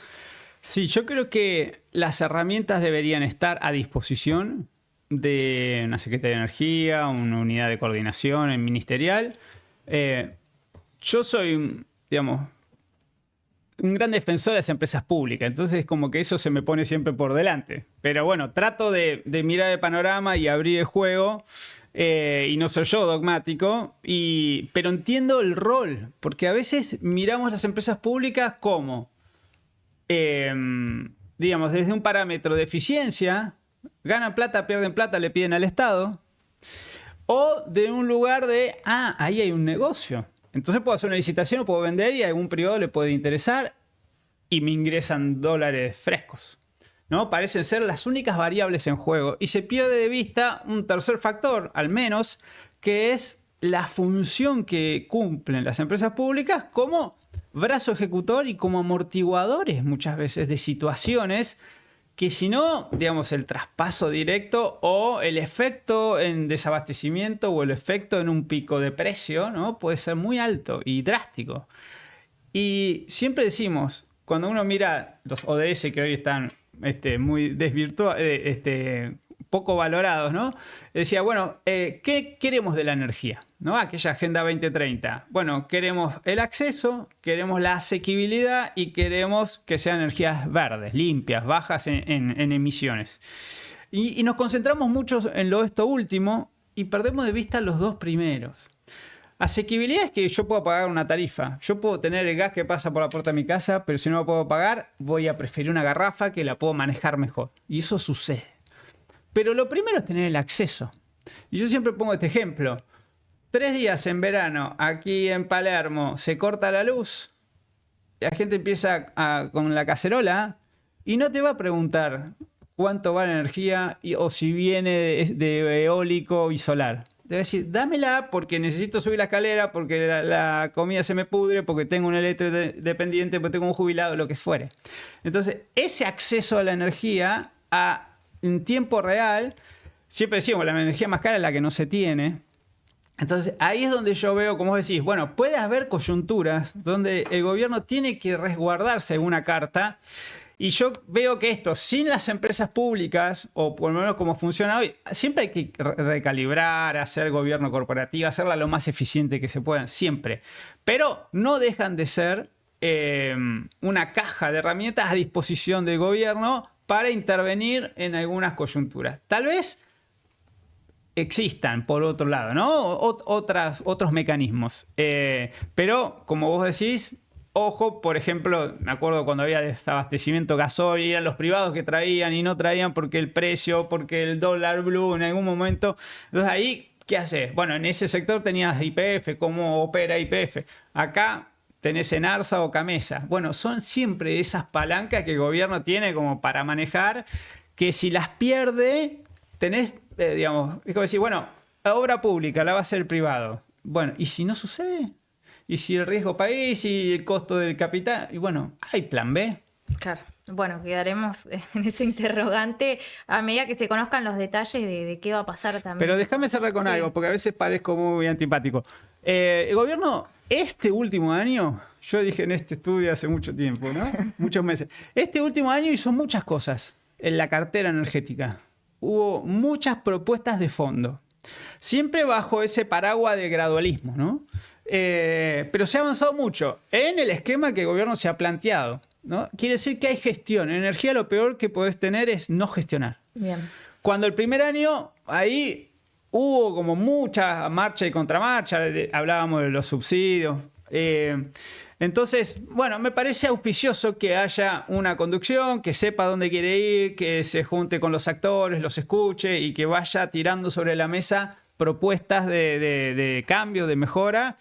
Sí, yo creo que las herramientas deberían estar a disposición de una Secretaría de Energía, una unidad de coordinación ministerial. Yo soy, digamos, un gran defensor de las empresas públicas, entonces como que eso se me pone siempre por delante. Pero bueno, trato de mirar el panorama y abrir el juego, y no soy yo dogmático, pero entiendo el rol, porque a veces miramos las empresas públicas como, digamos, desde un parámetro de eficiencia, ganan plata, pierden plata, le piden al Estado, o de un lugar de, ahí hay un negocio. Entonces puedo hacer una licitación, puedo vender y a algún privado le puede interesar y me ingresan dólares frescos. ¿no? Parecen ser las únicas variables en juego. Y se pierde de vista un tercer factor, al menos, que es la función que cumplen las empresas públicas como brazo ejecutor y como amortiguadores muchas veces de situaciones que si no, digamos, el traspaso directo o el efecto en desabastecimiento o el efecto en un pico de precio, ¿no? Puede ser muy alto y drástico. Y siempre decimos, cuando uno mira los ODS que hoy están muy desvirtuados, poco valorados, ¿no? Decía, bueno, ¿qué queremos de la energía? ¿No? Aquella Agenda 2030. Bueno, queremos el acceso, queremos la asequibilidad y queremos que sean energías verdes, limpias, bajas en emisiones. Y nos concentramos mucho en esto último y perdemos de vista los dos primeros. Asequibilidad es que yo puedo pagar una tarifa. Yo puedo tener el gas que pasa por la puerta de mi casa, pero si no lo puedo pagar, voy a preferir una garrafa que la puedo manejar mejor. Y eso sucede. Pero lo primero es tener el acceso. Y yo siempre pongo este ejemplo. 3 días en verano, aquí en Palermo, se corta la luz. La gente empieza con la cacerola y no te va a preguntar cuánto va la energía o si viene de eólico y solar. Te va a decir, dámela porque necesito subir la escalera, porque la comida se me pudre, porque tengo un electrodependiente, porque tengo un jubilado, lo que fuere. Entonces, ese acceso a la energía en tiempo real, siempre decimos, la energía más cara es la que no se tiene. Entonces, ahí es donde yo veo, como vos decís, bueno, puede haber coyunturas donde el gobierno tiene que resguardarse en una carta. Y yo veo que esto, sin las empresas públicas, o por lo menos como funciona hoy, siempre hay que recalibrar, hacer gobierno corporativo, hacerla lo más eficiente que se pueda, siempre. Pero no dejan de ser una caja de herramientas a disposición del gobierno para intervenir en algunas coyunturas. Tal vez existan, por otro lado, ¿no? Otros mecanismos. Pero, como vos decís, ojo, por ejemplo, me acuerdo cuando había desabastecimiento gasoil, eran los privados que traían y no traían porque el precio, porque el dólar blue en algún momento. Entonces ahí, ¿qué haces? Bueno, en ese sector tenías YPF, ¿cómo opera YPF? Acá tenés Enarsa o Camesa. Bueno, son siempre esas palancas que el gobierno tiene como para manejar, que si las pierde, tenés, digamos, es como decir, bueno, la obra pública la va a hacer el privado. Bueno, ¿y si no sucede? ¿Y si el riesgo país y el costo del capital? Y bueno, hay plan B.
Claro. Bueno, quedaremos en ese interrogante a medida que se conozcan los detalles de qué va a pasar también.
Pero déjame cerrar con algo, porque a veces parezco muy antipático. El gobierno, este último año, yo dije en este estudio hace mucho tiempo, ¿no? Muchos meses. Este último año hizo muchas cosas en la cartera energética. Hubo muchas propuestas de fondo. Siempre bajo ese paraguas de gradualismo, ¿no? Pero se ha avanzado mucho en el esquema que el gobierno se ha planteado, ¿no? Quiere decir que hay gestión. En energía lo peor que podés tener es no gestionar.
Bien.
Cuando el primer año, ahí hubo como mucha marcha y contramarcha, hablábamos de los subsidios. Entonces, bueno, me parece auspicioso que haya una conducción, que sepa dónde quiere ir, que se junte con los actores, los escuche y que vaya tirando sobre la mesa propuestas de cambio, de mejora,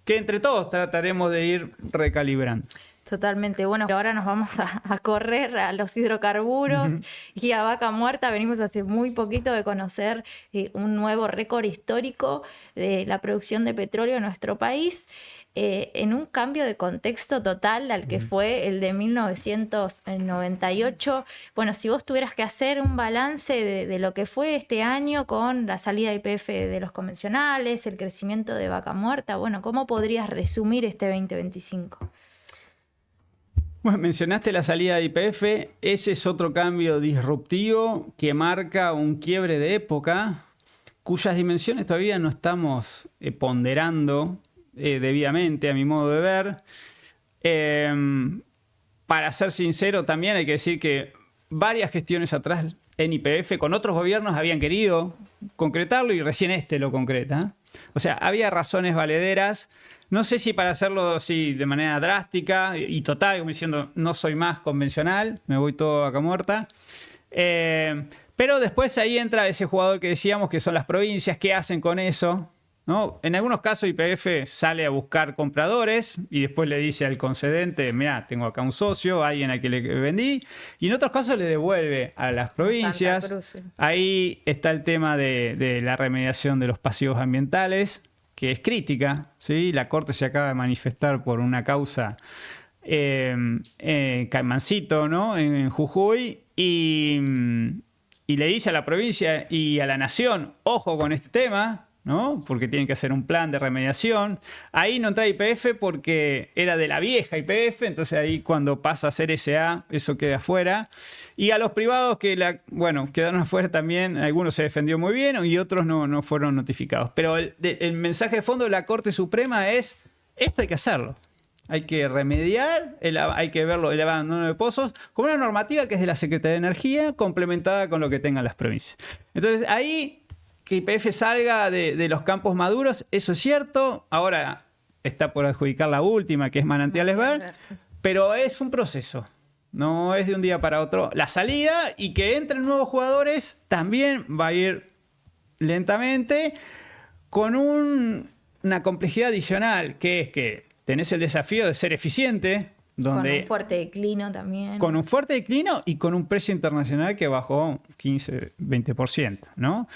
que entre todos trataremos de ir recalibrando.
Totalmente. Bueno, ahora nos vamos a correr a los hidrocarburos y a Vaca Muerta. Venimos hace muy poquito de conocer un nuevo récord histórico de la producción de petróleo en nuestro país, en un cambio de contexto total al que fue el de 1998. Bueno, si vos tuvieras que hacer un balance de lo que fue este año con la salida de YPF de los convencionales, el crecimiento de Vaca Muerta, bueno, ¿cómo podrías resumir este 2025?
Bueno, mencionaste la salida de YPF. Ese es otro cambio disruptivo que marca un quiebre de época cuyas dimensiones todavía no estamos ponderando debidamente, a mi modo de ver. Para ser sincero, también hay que decir que varias gestiones atrás en YPF con otros gobiernos habían querido concretarlo y recién lo concreta. O sea, había razones valederas. No sé si para hacerlo así de manera drástica y total, como diciendo, no soy más convencional, me voy todo a Vaca Muerta. Pero después ahí entra ese jugador que decíamos que son las provincias, ¿qué hacen con eso? ¿no? En algunos casos YPF sale a buscar compradores y después le dice al concedente, mira, tengo acá un socio, alguien a quien le vendí, y en otros casos le devuelve a las provincias.
Santa Cruz, sí.
Ahí está el tema de la remediación de los pasivos ambientales, que es crítica, ¿sí? La Corte se acaba de manifestar por una causa Caimancito, ¿no? En Jujuy, y le dice a la provincia y a la nación, ojo con este tema, ¿no? Porque tienen que hacer un plan de remediación. Ahí no entra YPF porque era de la vieja YPF, entonces ahí cuando pasa a ser SA, eso queda afuera. Y a los privados quedaron afuera también, algunos se defendió muy bien y otros no fueron notificados. Pero el mensaje de fondo de la Corte Suprema es, esto hay que hacerlo. Hay que remediar, hay que verlo, el abandono de pozos, con una normativa que es de la Secretaría de Energía, complementada con lo que tengan las provincias. Entonces ahí, que YPF salga de los campos maduros, eso es cierto. Ahora está por adjudicar la última, que es Manantiales Ver, pero es un proceso. No es de un día para otro la salida, y que entren nuevos jugadores también va a ir lentamente, con una complejidad adicional, que es que tenés el desafío de ser eficiente. Con
un fuerte declino también.
Con un fuerte declino y con un precio internacional que bajó 15-20%, ¿no?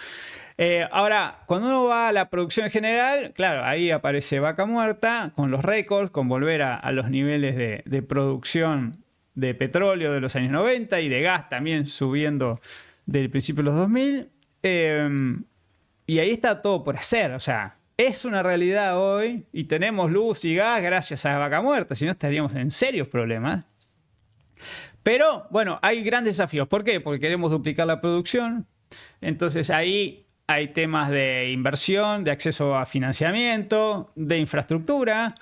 Ahora, cuando uno va a la producción en general, claro, ahí aparece Vaca Muerta con los récords, con volver a los niveles de producción de petróleo de los años 90 y de gas también subiendo del principio de los 2000. Y ahí está todo por hacer, o sea, es una realidad hoy y tenemos luz y gas gracias a Vaca Muerta, si no estaríamos en serios problemas. Pero, bueno, hay grandes desafíos. ¿Por qué? Porque queremos duplicar la producción. Entonces ahí hay temas de inversión, de acceso a financiamiento, de infraestructura,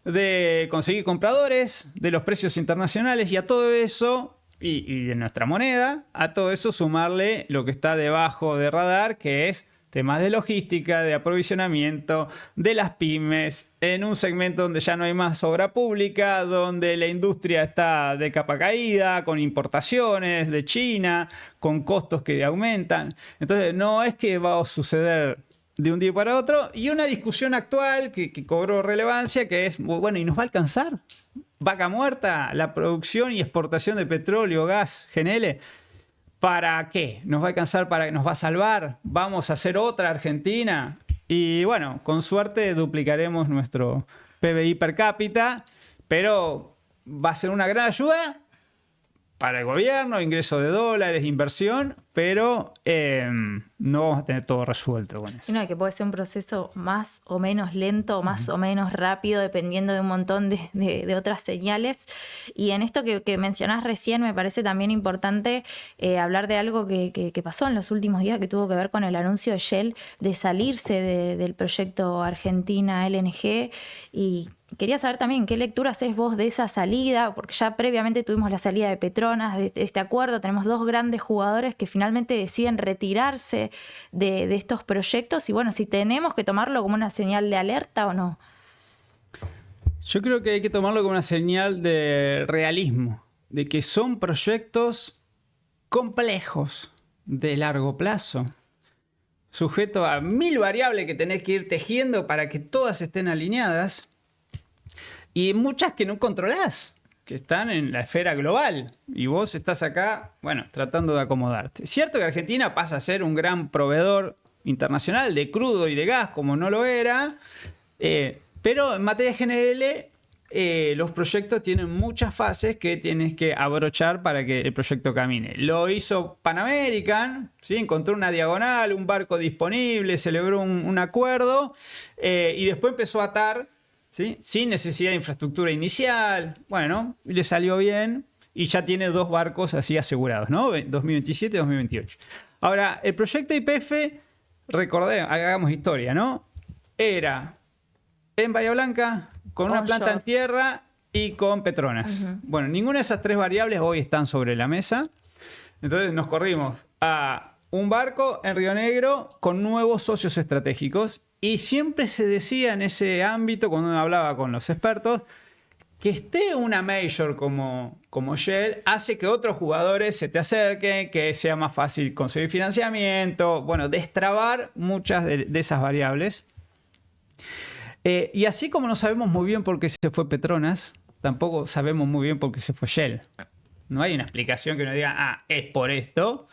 de conseguir compradores, de los precios internacionales, y a todo eso, y de nuestra moneda, a todo eso sumarle lo que está debajo de radar, que es temas de logística, de aprovisionamiento, de las pymes, en un segmento donde ya no hay más obra pública, donde la industria está de capa caída, con importaciones de China, con costos que aumentan. Entonces, no es que va a suceder de un día para otro. Y una discusión actual que cobró relevancia, que es, bueno, ¿y nos va a alcanzar? Vaca Muerta, la producción y exportación de petróleo, gas, GNL, ¿para qué? ¿Nos va a alcanzar? ¿Nos va a salvar? ¿Vamos a hacer otra Argentina? Y bueno, con suerte duplicaremos nuestro PBI per cápita, pero va a ser una gran ayuda para el gobierno, ingreso de dólares, inversión, pero no vamos a tener todo resuelto con eso.
Y no, que puede ser un proceso más o menos lento, más o menos rápido, dependiendo de un montón de otras señales. Y en esto que mencionás recién, me parece también importante hablar de algo que pasó en los últimos días, que tuvo que ver con el anuncio de Shell de salirse del proyecto Argentina LNG. Y quería saber también qué lectura haces vos de esa salida, porque ya previamente tuvimos la salida de Petronas, de este acuerdo. Tenemos dos grandes jugadores que finalmente deciden retirarse de estos proyectos, y bueno, si tenemos que tomarlo como una señal de alerta o no.
Yo creo que hay que tomarlo como una señal de realismo, de que son proyectos complejos, de largo plazo, sujeto a 1000 variables que tenés que ir tejiendo para que todas estén alineadas, y muchas que no controlás, que están en la esfera global, y vos estás acá, bueno, tratando de acomodarte. Es cierto que Argentina pasa a ser un gran proveedor internacional de crudo y de gas, como no lo era, pero en materia GNL los proyectos tienen muchas fases que tienes que abrochar para que el proyecto camine. Lo hizo Pan American, ¿sí? Encontró una diagonal, un barco disponible, celebró un acuerdo, y después empezó a atar, ¿sí? Sin necesidad de infraestructura inicial. Bueno, le salió bien y ya tiene 2 barcos así asegurados, ¿no? 2027 y 2028. Ahora, el proyecto YPF, recordemos, hagamos historia, ¿no? Era en Bahía Blanca, con una planta en tierra y con Petronas. Bueno, ninguna de esas 3 variables hoy están sobre la mesa. Entonces nos corrimos a un barco en Río Negro con nuevos socios estratégicos. Y siempre se decía en ese ámbito, cuando uno hablaba con los expertos, que esté una major como Shell hace que otros jugadores se te acerquen, que sea más fácil conseguir financiamiento, bueno, destrabar muchas de esas variables. Y así como no sabemos muy bien por qué se fue Petronas, tampoco sabemos muy bien por qué se fue Shell. No hay una explicación que nos diga, es por esto.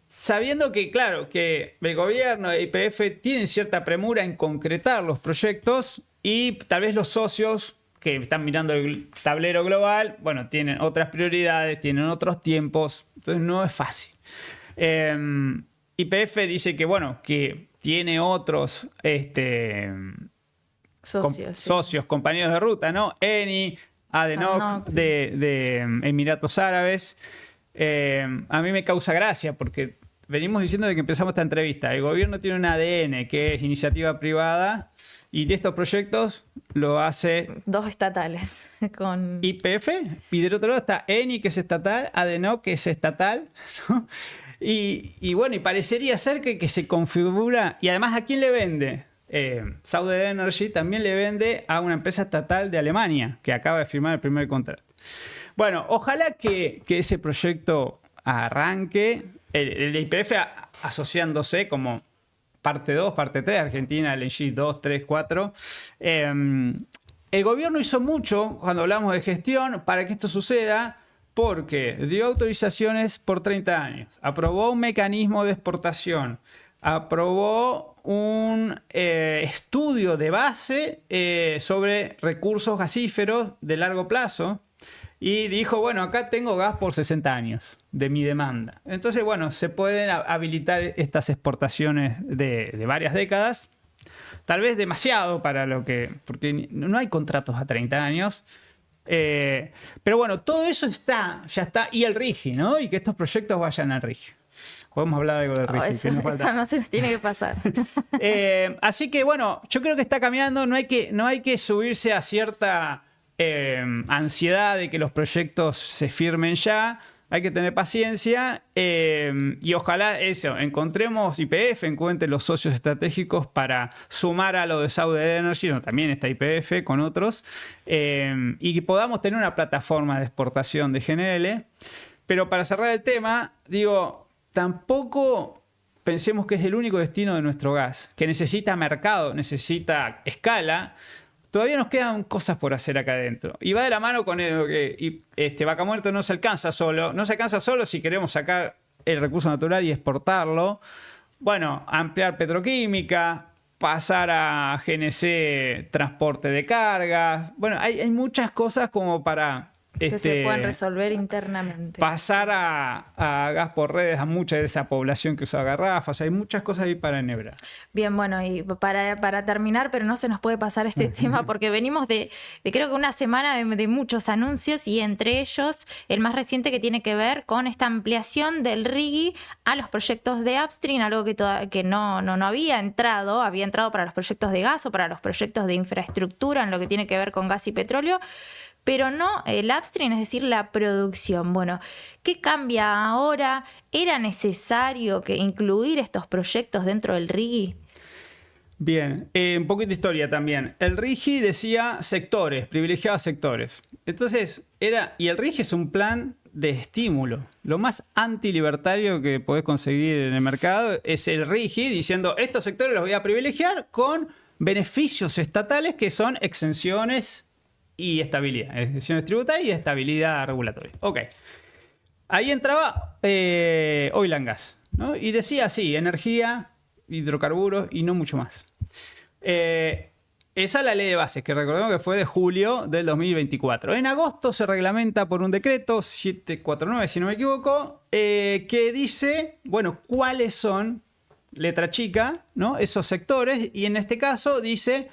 Sabiendo que, claro, que el gobierno e YPF tienen cierta premura en concretar los proyectos y tal vez los socios que están mirando el tablero global, bueno, tienen otras prioridades, tienen otros tiempos, entonces no es fácil. YPF dice que, bueno, que tiene otros socios, compañeros de ruta, ¿no? Eni, ADNOC de Emiratos Árabes. A mí me causa gracia porque venimos diciendo desde que empezamos esta entrevista, el gobierno tiene un ADN que es iniciativa privada y de estos proyectos lo hace...
Dos estatales. Con
YPF, y del otro lado está Eni, que es estatal, ADNOC, que es estatal, ¿no? Y bueno, y parecería ser que se configura, y además ¿a quién le vende? Sauder Energy también le vende a una empresa estatal de Alemania, que acaba de firmar el primer contrato. Bueno, ojalá que ese proyecto arranque, el de YPF asociándose como parte 2, parte 3, Argentina, LNG 2, 3, 4. El gobierno hizo mucho, cuando hablamos de gestión, para que esto suceda, porque dio autorizaciones por 30 años, aprobó un mecanismo de exportación, aprobó un estudio de base sobre recursos gasíferos de largo plazo y dijo, bueno, acá tengo gas por 60 años de mi demanda. Entonces, bueno, se pueden habilitar estas exportaciones de varias décadas, tal vez demasiado para lo que... porque no hay contratos a 30 años. Pero bueno, todo eso ya está, y el RIGI, ¿no? Y que estos proyectos vayan al RIGI. Podemos hablar algo del RIGI.
Eso no se nos tiene que pasar.
Así que bueno, yo creo que está caminando, no hay que subirse a cierta ansiedad de que los proyectos se firmen ya. Hay que tener paciencia y ojalá encontremos YPF, encuentre los socios estratégicos para sumar a lo de Sauder Energy, donde también está YPF con otros, y que podamos tener una plataforma de exportación de GNL. Pero para cerrar el tema, digo, tampoco pensemos que es el único destino de nuestro gas, que necesita mercado, necesita escala. Todavía nos quedan cosas por hacer acá adentro. Y va de la mano con eso que Vaca Muerta no se alcanza solo. No se alcanza solo si queremos sacar el recurso natural y exportarlo. Bueno, ampliar petroquímica, pasar a GNC transporte de cargas. Bueno, hay muchas cosas como para...
que se puedan resolver internamente.
Pasar a gas por redes a mucha de esa población que usa garrafas. Hay muchas cosas ahí para enhebrar.
Bien, bueno, y para terminar, pero no se nos puede pasar este tema porque venimos de creo que una semana de muchos anuncios y entre ellos el más reciente que tiene que ver con esta ampliación del RIGI a los proyectos de upstream, algo que no había entrado para los proyectos de gas o para los proyectos de infraestructura en lo que tiene que ver con gas y petróleo. Pero no el upstream, es decir, la producción. Bueno, ¿qué cambia ahora? ¿Era necesario incluir estos proyectos dentro del RIGI?
Bien, un poquito de historia también. El RIGI decía sectores, privilegiaba sectores. Entonces, y el RIGI es un plan de estímulo. Lo más antilibertario que podés conseguir en el mercado es el RIGI diciendo, estos sectores los voy a privilegiar con beneficios estatales que son exenciones y estabilidad, exenciones tributarias y estabilidad regulatoria. Ok. Ahí entraba oil and gas, ¿no? Y decía así, energía, hidrocarburos y no mucho más. Esa es la ley de bases, que recordemos que fue de julio del 2024. En agosto se reglamenta por un decreto, 749, si no me equivoco, que dice, bueno, cuáles son, letra chica, ¿no? Esos sectores, y en este caso dice,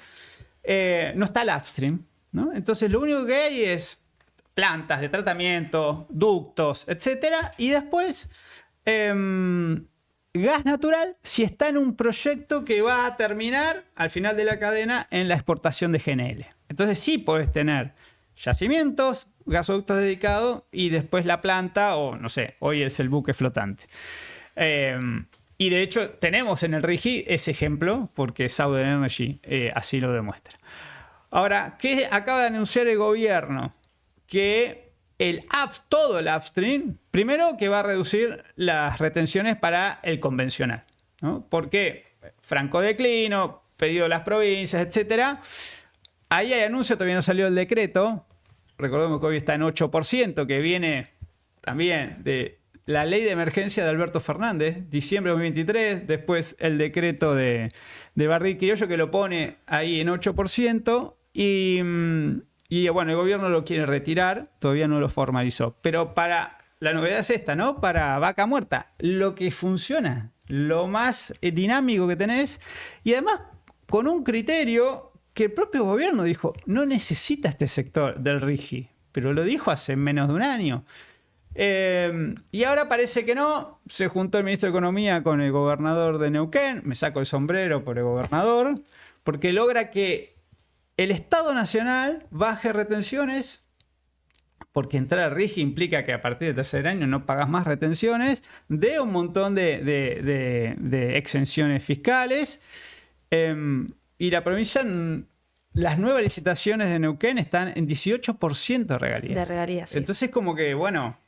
no está el upstream, ¿no? Entonces lo único que hay es plantas de tratamiento, ductos, etcétera, y después gas natural si está en un proyecto que va a terminar al final de la cadena en la exportación de GNL. Entonces sí puedes tener yacimientos, gasoductos dedicados y después la planta o no sé, hoy es el buque flotante. Y de hecho tenemos en el RIGI ese ejemplo porque Sauder Energy así lo demuestra. Ahora, ¿qué acaba de anunciar el gobierno? Que todo el upstream, primero que va a reducir las retenciones para el convencional, ¿no? Porque franco declino, pedido de las provincias, etcétera. Ahí hay anuncio, todavía no salió el decreto. Recordemos que hoy está en 8%, que viene también de la ley de emergencia de Alberto Fernández, diciembre de 2023, después el decreto de Bardil Criollo que lo pone ahí en 8%, y bueno, el gobierno lo quiere retirar, todavía no lo formalizó. Pero la novedad es esta, ¿no? Para vaca muerta, lo que funciona, lo más dinámico que tenés, y además con un criterio que el propio gobierno dijo, no necesita este sector del RIGI, pero lo dijo hace menos de un año. Y ahora parece que no. Se juntó el ministro de Economía con el gobernador de Neuquén. Me saco el sombrero por el gobernador, porque logra que el Estado Nacional baje retenciones, porque entrar al RIGI implica que a partir del tercer año no pagas más retenciones, de un montón de exenciones fiscales. Y la provincia... Las nuevas licitaciones de Neuquén están en 18% de regalías.
De regalías, sí.
Entonces, como que, bueno,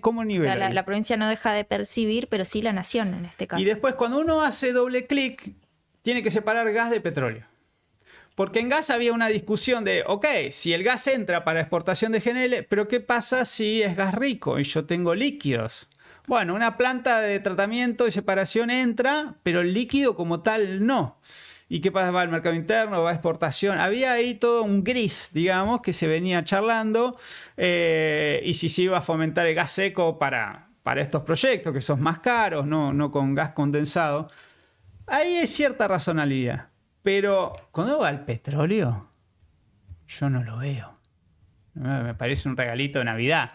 ¿cómo nivela?
O sea, la provincia no deja de percibir, pero sí la nación en este caso.
Y después, cuando uno hace doble clic, tiene que separar gas de petróleo. Porque en gas había una discusión de, ok, si el gas entra para exportación de GNL, pero ¿qué pasa si es gas rico y yo tengo líquidos? Bueno, una planta de tratamiento y separación entra, pero el líquido como tal no. ¿Y qué pasa? ¿Va al mercado interno? ¿Va a exportación? Había ahí todo un gris, digamos, que se venía charlando. Y si se iba a fomentar el gas seco para estos proyectos, que son más caros, no con gas condensado. Ahí hay cierta razonabilidad. Pero cuando va al petróleo, yo no lo veo. Me parece un regalito de Navidad,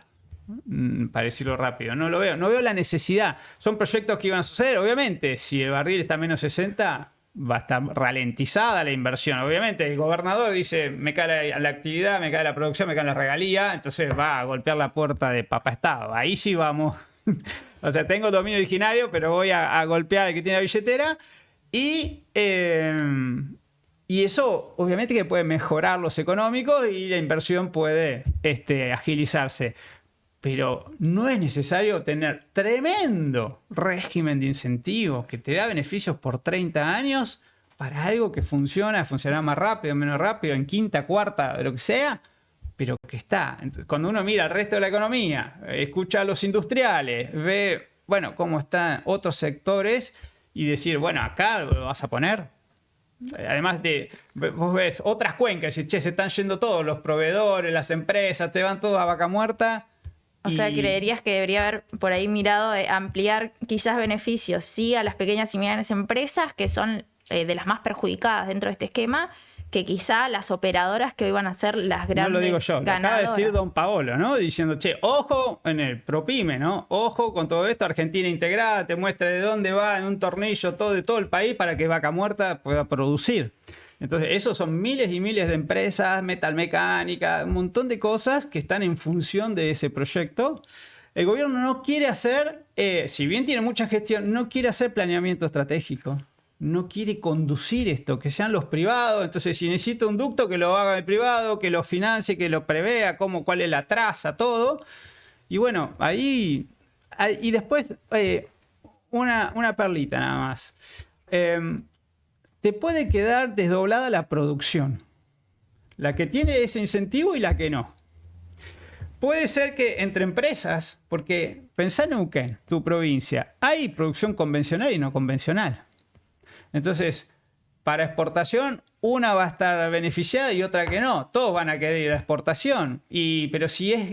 para decirlo rápido. No lo veo. No veo la necesidad. Son proyectos que iban a suceder. Obviamente, si el barril está a menos 60... va a estar ralentizada la inversión. Obviamente, el gobernador dice, me cae la actividad, me cae la producción, me cae la regalía, entonces va a golpear la puerta de Papá Estado. Ahí sí vamos. O sea, tengo dominio originario, pero voy a golpear al que tiene la billetera. Y eso, obviamente, que puede mejorar los económicos y la inversión puede agilizarse. Pero no es necesario tener tremendo régimen de incentivos que te da beneficios por 30 años para algo que funcionará más rápido, menos rápido, en quinta, cuarta, lo que sea, pero que está. Entonces, cuando uno mira el resto de la economía, escucha a los industriales, ve, bueno, cómo están otros sectores y decir, bueno, acá lo vas a poner. Además vos ves otras cuencas y che, se están yendo todos los proveedores, las empresas, te van todos a vaca muerta.
O sea, creerías que debería haber por ahí mirado de ampliar quizás beneficios, sí, a las pequeñas y medianas empresas, que son de las más perjudicadas dentro de este esquema, que quizá las operadoras que hoy van a ser las grandes. No lo digo yo, lo acaba de decir don Paolo, ¿no? Diciendo, che, ojo en el ProPyme, ¿no? Ojo con todo esto, Argentina integrada, te muestra de dónde va en un tornillo de todo el país para que vaca muerta pueda producir. Entonces, esos son miles y miles de empresas, metalmecánica, un montón de cosas que están en función de ese proyecto. El gobierno no quiere hacer, si bien tiene mucha gestión, no quiere hacer planeamiento estratégico. No quiere conducir esto, que sean los privados. Entonces, si necesita un ducto, que lo haga el privado, que lo financie, que lo prevea, cuál es la traza, todo. Y bueno, ahí... Y después, una perlita nada más. Te puede quedar desdoblada la producción. La que tiene ese incentivo y la que no. Puede ser que entre empresas, porque pensá en Neuquén, tu provincia, hay producción convencional y no convencional. Entonces, para exportación, una va a estar beneficiada y otra que no. Todos van a querer ir a la exportación. Pero si es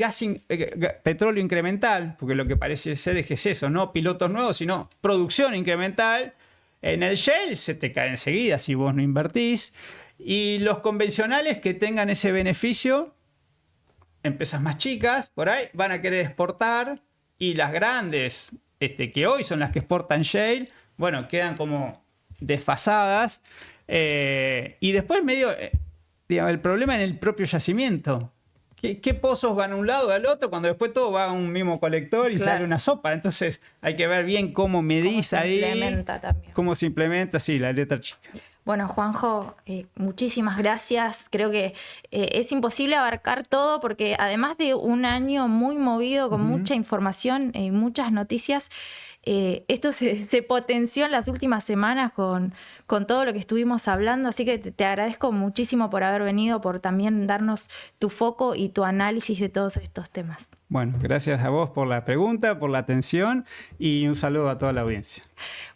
petróleo incremental, porque lo que parece ser es que es eso, no pilotos nuevos, sino producción incremental, en el shale se te cae enseguida si vos no invertís. Y los convencionales que tengan ese beneficio, empresas más chicas, por ahí, van a querer exportar. Y las grandes, que hoy son las que exportan shale, bueno, quedan como desfasadas. Y después medio, digamos, el problema en el propio yacimiento. ¿Qué pozos van a un lado o al otro cuando después todo va a un mismo colector y sale una sopa? Entonces hay que ver bien cómo medís ahí. Cómo se implementa también. Cómo se implementa, sí, la letra chica. Bueno, Juanjo, muchísimas gracias. Creo que es imposible abarcar todo porque además de un año muy movido, con mucha información y muchas noticias, esto se potenció en las últimas semanas con todo lo que estuvimos hablando, así que te agradezco muchísimo por haber venido, por también darnos tu foco y tu análisis de todos estos temas.
Bueno, gracias a vos por la pregunta, por la atención y un saludo a toda la audiencia.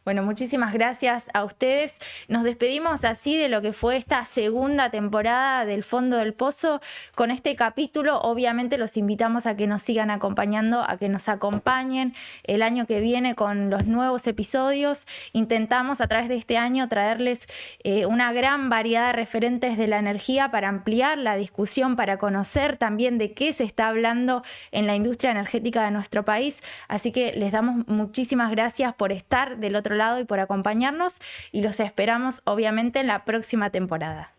Bueno, muchísimas gracias a ustedes. Nos despedimos así de lo que fue esta segunda temporada del Fondo del Pozo. Con este capítulo, obviamente, los invitamos a que nos sigan acompañando, a que nos acompañen el año que viene con los nuevos episodios. Intentamos a través de este año traerles una gran variedad de referentes de la energía para ampliar la discusión, para conocer también de qué se está hablando en la industria energética de nuestro país. Así que les damos muchísimas gracias por estar del otro lado y por acompañarnos, y los esperamos obviamente en la próxima temporada.